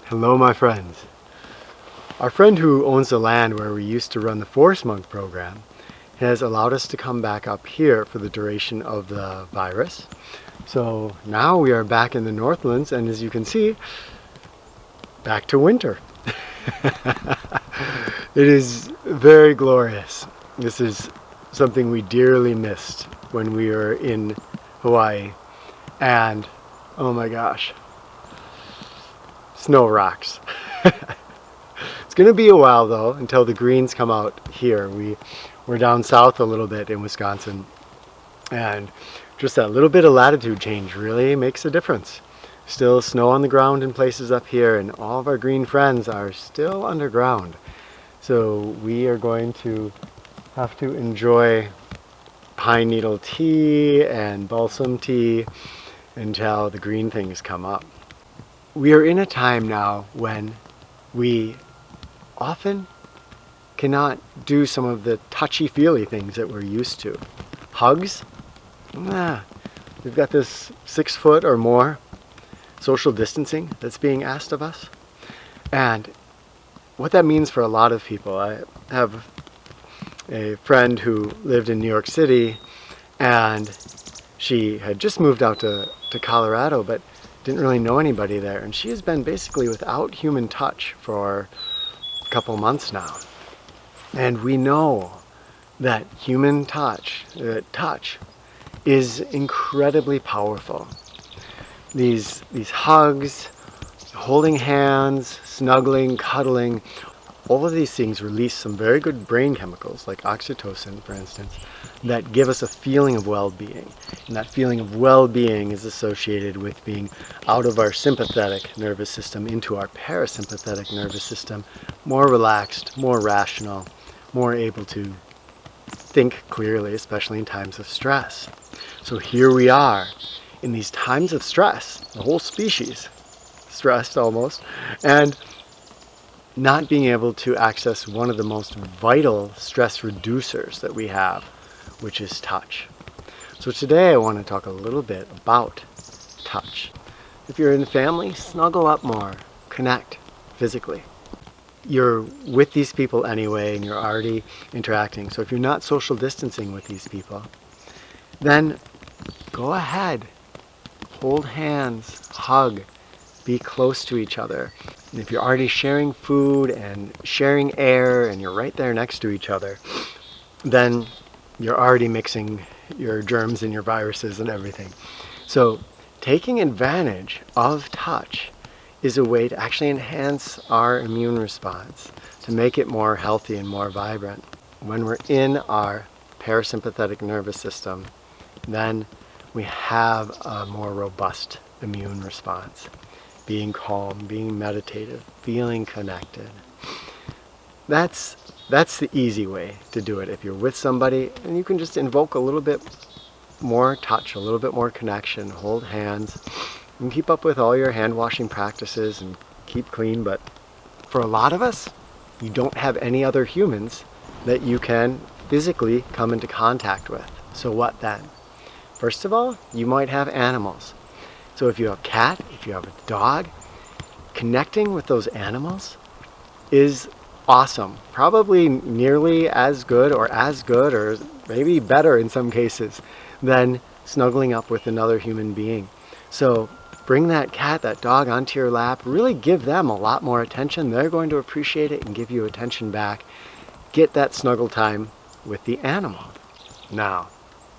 Hello, my friends. Our friend who owns the land where we used to run the Forest Monk program has allowed us to come back up here for the duration of the virus. So now we are back in the Northlands, and as you can see, back to winter. It is very glorious. This is something we dearly missed when we were in Hawaii, and oh my gosh, snow rocks. It's going to be a while though until the greens come out here. We're down south a little bit in Wisconsin, and just that little bit of latitude change really makes a difference. Still snow on the ground in places up here, and all of our green friends are still underground. So we are going to have to enjoy pine needle tea and balsam tea until the green things come up. We are in a time now when we often cannot do some of the touchy-feely things that we're used to. Hugs? We've got this 6 foot or more social distancing that's being asked of us. And what that means for a lot of people, I have a friend who lived in New York City, and she had just moved out to Colorado, but didn't really know anybody there. And she has been basically without human touch for a couple months now. And we know that human touch, is incredibly powerful. These hugs, holding hands, snuggling, cuddling, all of these things release some very good brain chemicals, like oxytocin, for instance, that give us a feeling of well-being. And that feeling of well-being is associated with being out of our sympathetic nervous system into our parasympathetic nervous system, more relaxed, more rational, more able to think clearly, especially in times of stress. So here we are in these times of stress, the whole species stressed almost, and not being able to access one of the most vital stress reducers that we have, which is touch. So today I want to talk a little bit about touch. If you're in a family, snuggle up more, connect physically. You're with these people anyway, and you're already interacting. So if you're not social distancing with these people, then go ahead, hold hands, hug, be close to each other. And if you're already sharing food and sharing air and you're right there next to each other, then you're already mixing your germs and your viruses and everything. So taking advantage of touch is a way to actually enhance our immune response, to make it more healthy and more vibrant. When we're in our parasympathetic nervous system, then we have a more robust immune response. Being calm, being meditative, feeling connected. That's the easy way to do it. If you're with somebody, and you can just invoke a little bit more touch, a little bit more connection, hold hands, and keep up with all your hand washing practices and keep clean. But for a lot of us, you don't have any other humans that you can physically come into contact with. So what then? First of all, you might have animals. So if you have a cat, if you have a dog, connecting with those animals is awesome. Probably nearly as good or maybe better in some cases than snuggling up with another human being. So bring that cat, that dog onto your lap, really give them a lot more attention. They're going to appreciate it and give you attention back. Get that snuggle time with the animal. Now,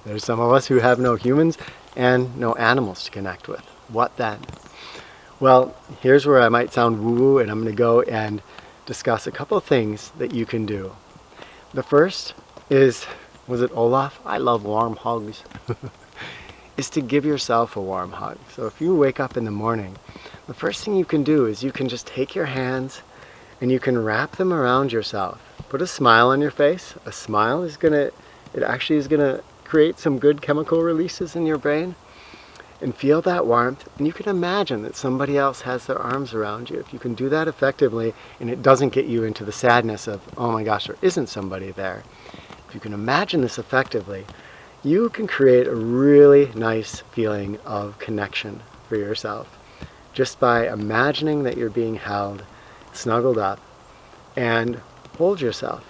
there's some of us who have no humans and no animals to connect with. What then? Well, here's where I might sound woo-woo, and I'm going to go and discuss a couple of things that you can do. The first is, was it Olaf? I love warm hugs. Is to give yourself a warm hug. So if you wake up in the morning, the first thing you can do is you can just take your hands and you can wrap them around yourself. Put a smile on your face. A smile is gonna create some good chemical releases in your brain. And feel that warmth, and you can imagine that somebody else has their arms around you. If you can do that effectively, and it doesn't get you into the sadness of, oh my gosh, there isn't somebody there. If you can imagine this effectively, you can create a really nice feeling of connection for yourself. just by imagining that you're being held, snuggled up, and hold yourself.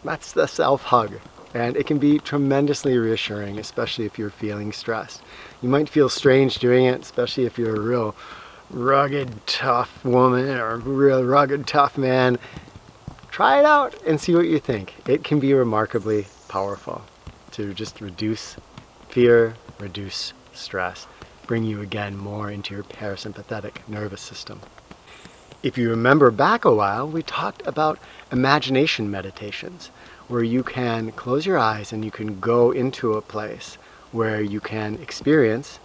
That's the self-hug. And it can be tremendously reassuring, especially if you're feeling stressed. You might feel strange doing it, especially if you're a real rugged, tough woman or a real rugged, tough man. Try it out and see what you think. It can be remarkably powerful to just reduce fear, reduce stress, bring you again more into your parasympathetic nervous system. If you remember back a while, we talked about imagination meditations, where you can close your eyes and you can go into a place where you can experience,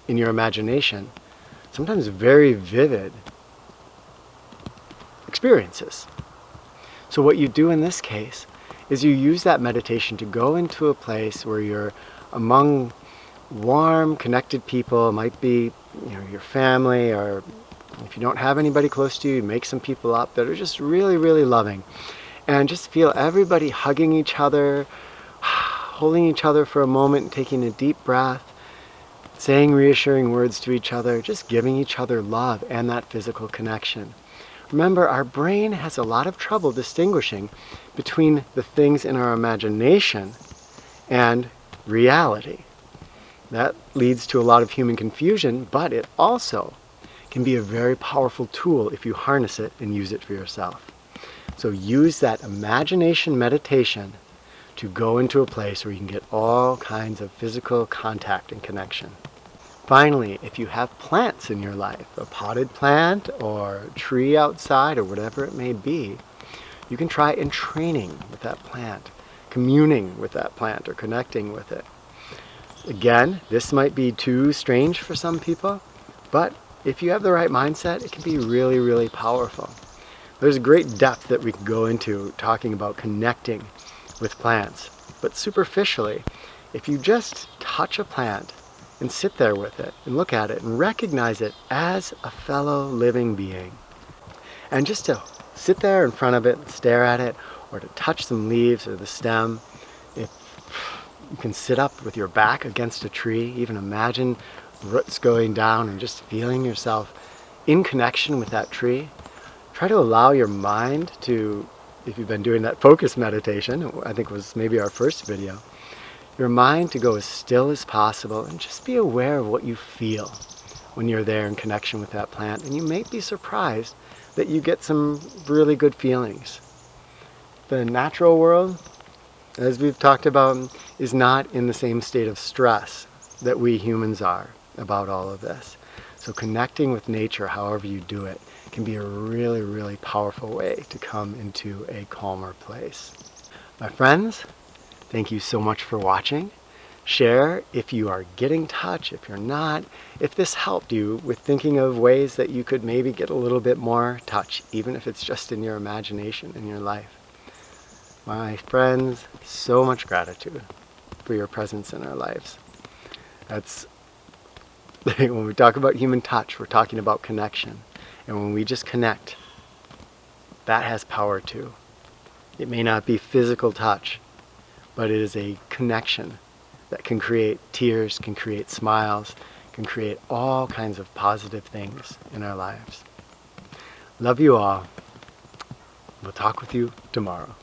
in your imagination, sometimes very vivid experiences. So what you do in this case is you use that meditation to go into a place where you're among warm, connected people. It might be, your family, or if you don't have anybody close to you, make some people up that are just really, really loving. And just feel everybody hugging each other, holding each other for a moment, taking a deep breath, saying reassuring words to each other, just giving each other love and that physical connection. Remember, our brain has a lot of trouble distinguishing between the things in our imagination and reality. That leads to a lot of human confusion, but it also can be a very powerful tool if you harness it and use it for yourself. So use that imagination meditation to go into a place where you can get all kinds of physical contact and connection. Finally, if you have plants in your life, a potted plant or a tree outside or whatever it may be, you can try entraining with that plant, communing with that plant or connecting with it. Again, this might be too strange for some people, but if you have the right mindset, it can be really, really powerful. There's a great depth that we can go into talking about connecting with plants. But superficially, if you just touch a plant and sit there with it and look at it and recognize it as a fellow living being, and just to sit there in front of it and stare at it, or to touch some leaves or the stem, if you can sit up with your back against a tree, even imagine roots going down and just feeling yourself in connection with that tree. Try to allow your mind to, if you've been doing that focus meditation, I think was maybe our first video, your mind to go as still as possible and just be aware of what you feel when you're there in connection with that plant. And you may be surprised that you get some really good feelings. The natural world, as we've talked about, is not in the same state of stress that we humans are about all of this. So connecting with nature, however you do it, can be a really, really powerful way to come into a calmer place. My friends, thank you so much for watching. Share if you are getting touch, if you're not, if this helped you with thinking of ways that you could maybe get a little bit more touch, even if it's just in your imagination in your life. My friends, so much gratitude for your presence in our lives. That's when we talk about human touch, we're talking about connection. And when we just connect, that has power too. It may not be physical touch, but it is a connection that can create tears, can create smiles, can create all kinds of positive things in our lives. Love you all. We'll talk with you tomorrow.